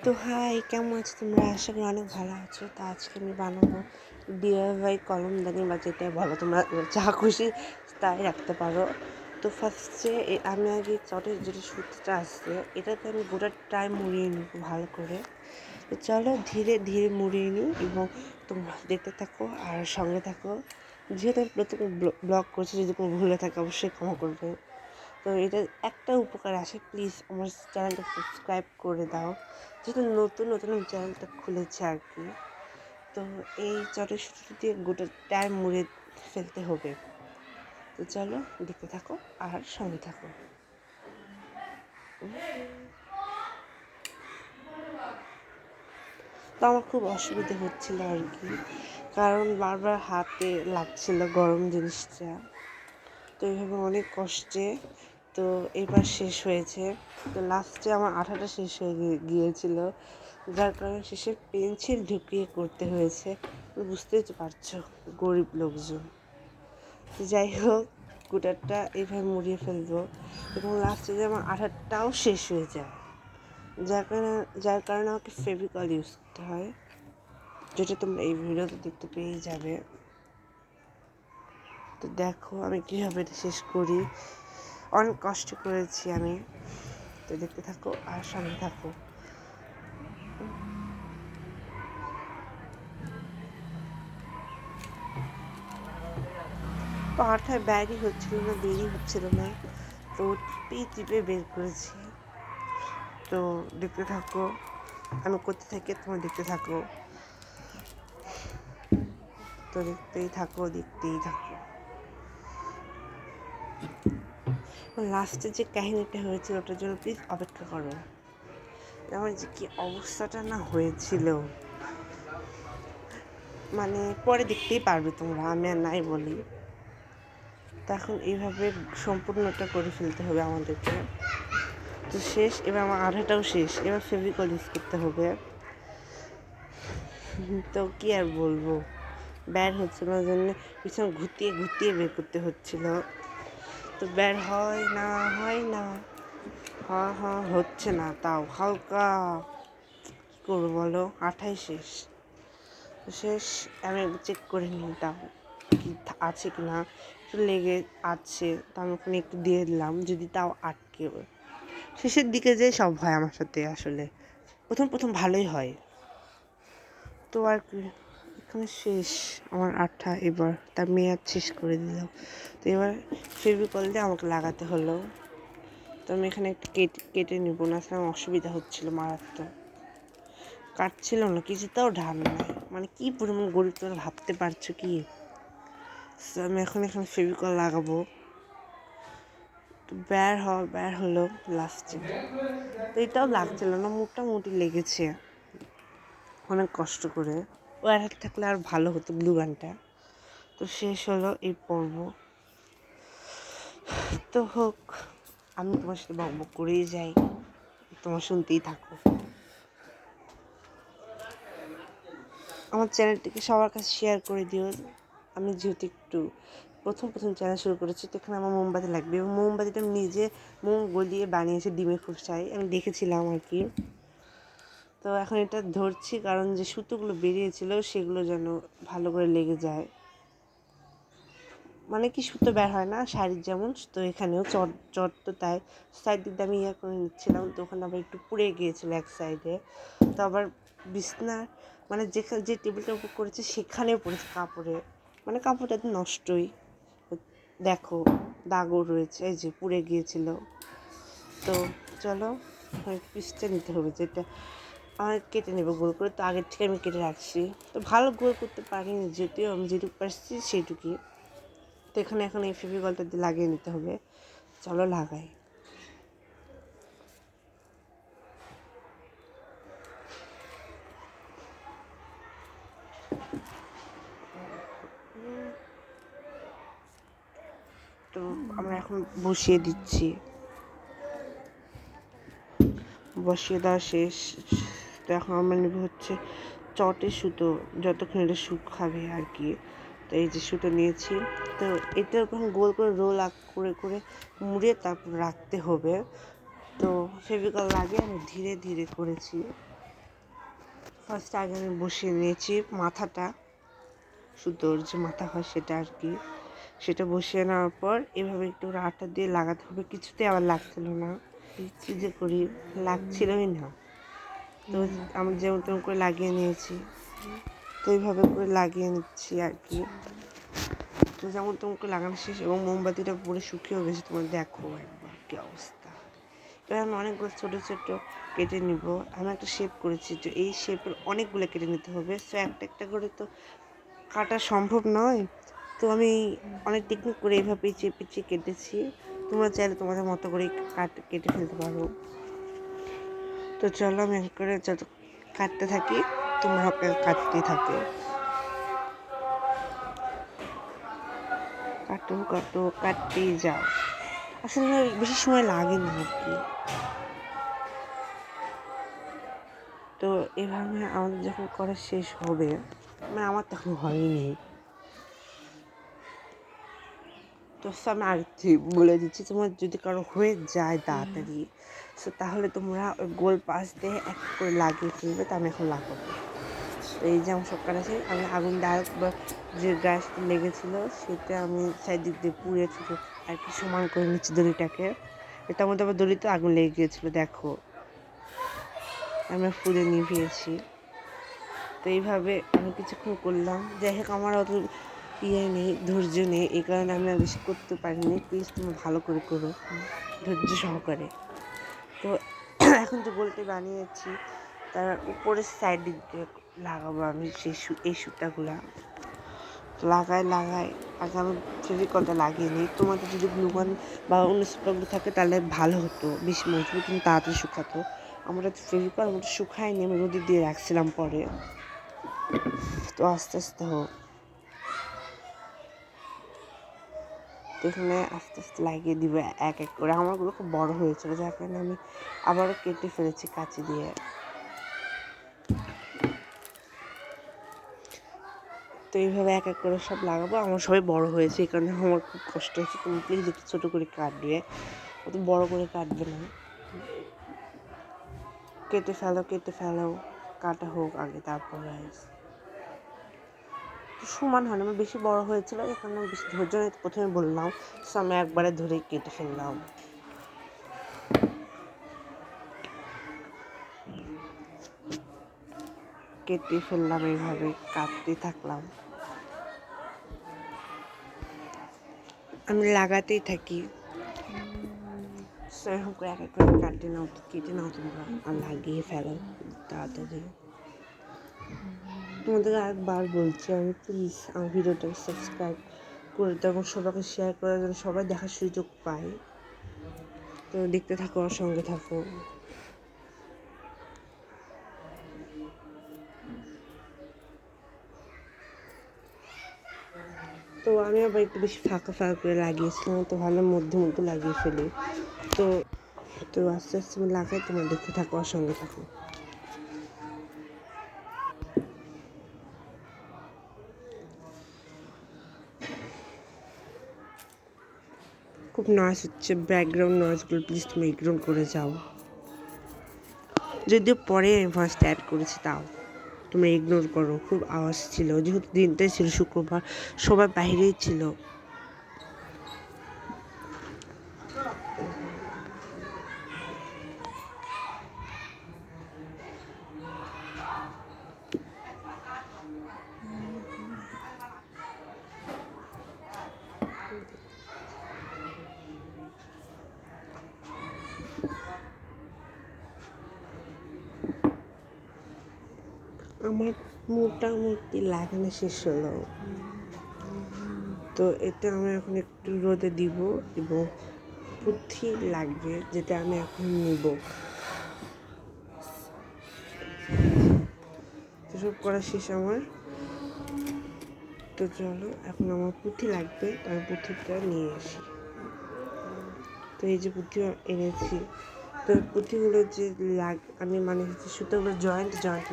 তো হাই, কেমন আছো তোমরা? আশা করি অনেক ভালো আছো। তো আজকে আমি বানাবো DIY কলমদানি, বা যেটা বলো তোমরা যা খুশি তাই রাখতে পারো। তো ফার্স্টে আমি আগে চটের যেটা সুতোটা আসছে এটাতে আমি গোটাটাই মুড়িয়ে নিব ভালো করে। তো চলো ধীরে ধীরে মুড়িয়ে নিই এবং তোমরা দেখতে থাকো আর সঙ্গে থাকো। যেহেতু আমি প্রথমে ব্লগ করছি, যদি কোনো ভুলে থাকে অবশ্যই ক্ষমা করবে। তো এটা একটা উপকার আসে, প্লিজ আমার চ্যানেলটা সাবস্ক্রাইব করে দাও, যেহেতু নতুন নতুন আমি চ্যানেলটা খুলেছি আর কি। তো এই চটের সুতো দিয়ে গোটা টাইম মুড়ে ফেলতে হবে। তো চলো দেখতে থাকো আর সঙ্গে থাকো। তো আমার খুব অসুবিধে হচ্ছিল আর কি, কারণ বারবার হাতে লাগছিল গরম জিনিসটা। তো এইভাবে অনেক কষ্টে তো এবার শেষ হয়েছে। তো লাস্টে আমার আঠাটা শেষ হয়ে গিয়েছিল, যার কারণে শেষে পেন্সিল ঢুকিয়ে করতে হয়েছে। বুঝতেই তো পারছো, গরিব লোকজন। তো যাই হোক, গোটাটা এইভাবে মুড়িয়ে ফেলবো এবং লাস্টে যে আমার আঠাটাও শেষ হয়ে যায়, যার কারণে আমাকে ফেভিকল ইউজ করতে হয়, যেটা তোমরা এই ভিডিওতে দেখতে পেয়ে যাবে। তো দেখো আমি কীভাবে এটা শেষ করি, অনেক কষ্ট করেছি আমি। তো দেখতে থাকো আর সঙ্গে থাকো। তো আঠায় বেরই হচ্ছিল না। তো টিপে টিপে বের করেছি। তো দেখতে থাকো, আমি করতে থাকি, তোমরা দেখতে থাকো। তো দেখতেই থাকো। লাস্টে যে কাহিনীটা হয়েছিল ওটার জন্য প্লিজ অপেক্ষা করো। আমার যে কি অবস্থাটা না হয়েছিল, মানে পরে দেখতেই পারবে তোমরা, আমি আর নাই বলি। তো এখন এইভাবে সম্পূর্ণটা করে ফেলতে হবে আমাদেরকে। তো শেষ, এবার আমার আঠাটাও শেষ, এবার ফেভিকল ইউজ করতে হবে। তো কি আর বলবো, বের হচ্ছিল না জন্য পিছনে ঘুতিয়ে ঘুতিয়ে বের করতে হচ্ছিল। তো বের হয় না হচ্ছে না, তাও হালকা কী করবো বলো, আঠাই শেষ। শেষ আমি চেক করে নিই তাও কি আছে কি না, একটু লেগে আছে, তো আমি ওখানে একটু দিয়ে দিলাম, যদি তাও আটকে। শেষের দিকে যে সব হয় আমার সাথে, আসলে প্রথম ভালোই হয়। তো আর কি, এখানে শেষ আমার আঠা। এবার তার মেয়াদ শেষ করে দিলাম। তো এবার ফেভিকল দিয়ে আমাকে লাগাতে হলো। তো আমি এখানে একটা কেটে নেবো, না আসলে আমার অসুবিধা হচ্ছিলো মারাত্মক, কাটছিল না কিছুতেও, ঢাল নাই, মানে কি পরিমাণ গরিব তোমরা ভাবতে পারছো কি। আমি এখন এখানে ফেভিকল লাগাবো। তো বের হলো লাস্টে। তো এটাও লাগছিল না, মোটামুটি লেগেছে অনেক কষ্ট করে। ও আর হাতে থাকলে আর ভালো হতো গ্লু গানটা। তো শেষ হলো এই পর্ব। তো হোক, আমি তোমার সাথে বকবক করেই যাই, তোমার শুনতেই থাকো। আমার চ্যানেলটিকে সবার কাছে শেয়ার করে দিও। আমি যেহেতু একটু প্রথম চ্যানেল শুরু করেছি, তো এখানে আমার মোমবাতি লাগবে, এবং মোমবাতিটা আমি নিজে মোম গলিয়ে বানিয়েছি ডিমের খোসায়, আমি দেখেছিলাম আর কি। তো এখন এটা ধরছি, কারণ যে সুতোগুলো বেরিয়েছিল সেগুলো যেন ভালো করে লেগে যায়, মানে কি সুতো বের হয় না শাড়ির যেমন, তো এখানেও চট তো তাই সাইড দিকটা আমি করে নিচ্ছিলাম। তো ওখানে আবার একটু পুড়ে গিয়েছিলো এক সাইডে। তো আবার বিছনার মানে যে টেবিলটার উপর করেছে সেখানেও পড়েছে কাপড়ে, মানে কাপড়টা তো নষ্টই, দেখো দাগও রয়েছে, এই যে পুড়ে গিয়েছিল। তো চলো পিসটা নিতে হবে, যেটা আমার কেটে নেবো গোল করে। তো আগের থেকে আমি কেটে রাখছি, তো ভালো গোল করতে পারিনি, যদিও আমি যেটুকু পারছি সেইটুকুই। তো এখানে এখন এই ফেভিকলটা দিয়ে লাগিয়ে নিতে হবে। চলো লাগাই। তো আমরা এখন বসিয়ে দিচ্ছি, বসিয়ে দেওয়া শেষ। তো এখন আমরা নেব হচ্ছে চটের সুতো, যতক্ষণ এটা শুকাবে আর কি। তো এই যে সুতো নিয়েছি, তো এটা এখন গোল করে রোল করে করে মুড়ে তারপর রাখতে হবে। তো ফেভিকল লাগে আমি ধীরে ধীরে করেছি, ফার্স্টে আগে আমি বসিয়ে নিয়েছি মাথাটা, সুতোর যে মাথা হয় সেটা আর কি, সেটা বসিয়ে নেওয়ার পর এভাবে একটু আটা দিয়ে লাগাতে হবে। কিছুতে আবার লাগছিল না, কী যে করি, লাগছিলই না। তো আমি যেমন তেমন করে লাগিয়ে নিয়েছি, তো এইভাবে করে লাগিয়ে নিচ্ছি আর কি। তো যেমন তেমন করে লাগানো শেষ এবং মোমবাতিটা পুরো শুকিয়েও গেছে, তোমার দেখো একবার কী অবস্থা। এবার আমি অনেকগুলো ছোটো ছোটো কেটে নিব। আমি একটা শেপ করেছি, তো এই শেপের অনেকগুলো কেটে নিতে হবে। সো একটা একটা করে তো কাটা সম্ভব নয়, তো আমি অনেক টেকনিক করে এইভাবে পেঁচিয়ে পেঁচিয়ে কেটেছি। তোমরা চাইলে তোমাদের মতো করে কেটে ফেলতে পারো। তো চলো আমি এক করে যত কাটতে থাকি, তোমরা কাটতেই থাকো। কাটো কাটো কাটতেই যাও, আসলে বেশি সময় লাগে না আর কি। তো এভাবে আমাদের যখন করা শেষ হবে, মানে আমার তখন হয়নি, তো আমি আর বলে দিচ্ছি, তোমার যদি কারো হয়ে যায় তাড়াতাড়ি, সো তাহলে তোমরা ওই গোল পাশ দিয়ে এক করে লাগিয়ে ফেলবে। তা আমি এখন লাগাবো। তো এই যে আমার সব কাটাছে, আমি আগুন দিয়ে আরেকবার যে গ্যাসটা লেগেছিলো সেটা আমি চারিদিক দিয়ে পুড়ে ছোটো আর কি সমান করে নিচ্ছি দড়িটাকে। এটার মধ্যে আবার দড়িতে আগুন লেগে গিয়েছিলো, দেখো আমি পুড়ে নিভিয়েছি। তো এইভাবে আমি কিছুক্ষণ করলাম, যাই হোক আমার অত নেই, ধৈর্য নেই, এই কারণে আমি আর বেশি করতে পারিনি। প্লিজ তুমি ভালো করে করো, ধৈর্য সহকারে। তো এখন যে গোলটি বানিয়েছি তার উপরের সাইড দিয়ে লাগাবো আমি এই সুতাগুলা। লাগাই আগে আমি ফেভিকলটা লাগিয়ে নিই। তোমাদের যদি গ্লুগান বা অন্য সুতাগুলো থাকে তাহলে ভালো হতো, বেশি মজবুত কিন্তু তাড়াতাড়ি শুকাতো। আমরা তো ফেভিকল আমরা শুকাইনি, আমি রোদে দিয়ে রাখছিলাম পরে। তো আস্তে আস্তে হোক, এখানে আস্তে আস্তে লাগিয়ে দিব এক এক করে। আমারগুলো খুব বড়ো হয়েছিল, যার কারণে আমি আবারও কেটে ফেলেছি কাঁচি দিয়ে। তো এইভাবে এক এক করে সব লাগাবো। আমার সবাই বড়ো হয়েছে, এই কারণে আমার খুব কষ্ট হয়েছে। তুমি প্লিজ একটু ছোটো করে কাটবে, অত বড়ো করে কাটবে না। কেটে ফেলো, কাটা হোক আগে, তারপরে সমান হয় না, আমার বেশি বড়ো হয়েছিল, এই কারণে আমি বেশি ধৈর্য নিতে প্রথমে বললাম। সো আমি একবারে ধরেই কেটে ফেললাম। এইভাবে কাটতে থাকলাম, আমি লাগাতেই থাকি। সেরকম করে এক এক করে কেটে নাও তোমরা, আর লাগিয়ে ফেলো তাড়াতাড়ি। তোমাদের আরেকবার বলছি আমি, প্লিজ আমার ভিডিওটাকে সাবস্ক্রাইব করে দাও এবং সবাইকে শেয়ার করার জন্য, সবাই দেখার সুযোগ পায়। তো দেখতে থাকো, আমার সঙ্গে থাকো। তো আমি আবার একটু বেশি ফাঁকা করে লাগিয়েছিলাম, তো ভালো মধ্যে লাগিয়ে ফেলি। তো তো আস্তে আস্তে আমি লাগাই, তোমার দেখতে থাকো, আমার সঙ্গে থাকো। খুব নয়েজ হচ্ছে, ব্যাকগ্রাউন্ড নয়েজগুলো প্লিজ তুমি ইগনোর করে যাও। যদিও পরে আমি ফার্স্ট অ্যাড করেছি, তাও তোমরা ইগনোর করো। খুব আওয়াজ ছিল, যেহেতু দিনটাই ছিল শুক্রবার, সবাই বাইরেই ছিল। আমার মোটামুটি লাগানো শেষ হলো। তো এটা আমি এখন একটু রোদে দিব এবং পুঁথি লাগবে, যেটা আমি এখন নিব। তো সব করা শেষ আমার। তো চলো, এখন আমার পুঁথি লাগবে, আমি পুঁথিটা নিয়ে আসি। তো এই যে পুঁথি এনেছি, তো পুঁথিগুলো যে আমি মানে হচ্ছে সুতোগুলো জয়েন্ট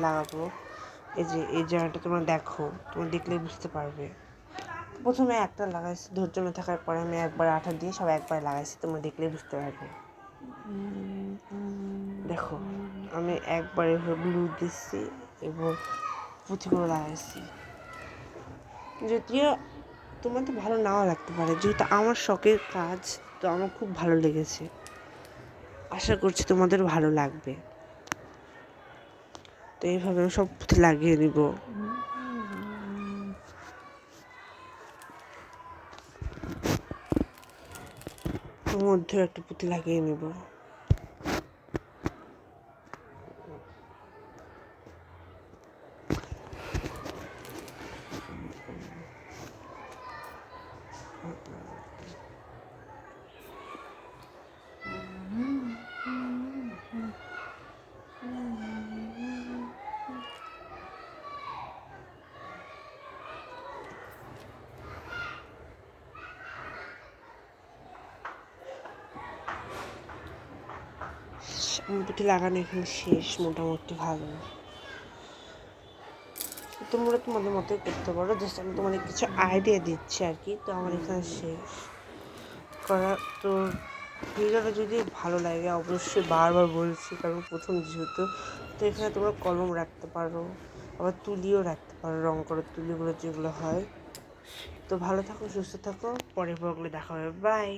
লাগাবো। এই যে এই জয়েন্টটা তোমরা দেখো, তোমরা দেখলেই বুঝতে পারবে। প্রথমে একটা লাগাইছি, ধৈর্য না থাকার পরে আমি একবার আঠা দিয়ে সব একবার লাগাইছি, তোমরা দেখলেই বুঝতে পারবে। দেখো আমি একবার এভাবে গ্লু দিচ্ছি, এবং পুঁথিগুলো লাগাইছি। যদিও তোমার তো ভালো নাও লাগতে পারে, যেহেতু আমার শখের কাজ, তো আমার খুব ভালো লেগেছে। আশা করছি তোমাদের ভালো লাগবে। তো এইভাবে আমি সব পুঁথি লাগিয়ে নিব। মধ্যে একটা পুঁতি লাগিয়ে নিব। পুঁতি লাগানো এখানে শেষ মোটামুটি ভালো। তোমরা তোমাদের মতোই করতে পারো, জাস্ট আমি তোমাদের কিছু আইডিয়া দিচ্ছি আর কি। তো আমার এখানে শেষ করা। তো ভিডিওটা যদি ভালো লাগে অবশ্যই বারবার বলছি, কারণ প্রথম যেহেতু। তো এখানে তোমরা কলম রাখতে পারো, আবার তুলিও রাখতে পারো, রং করার তুলিগুলো যেগুলো হয়। তো ভালো থাকো, সুস্থ থাকো, পরের ব্লগে দেখা হবে, বাই।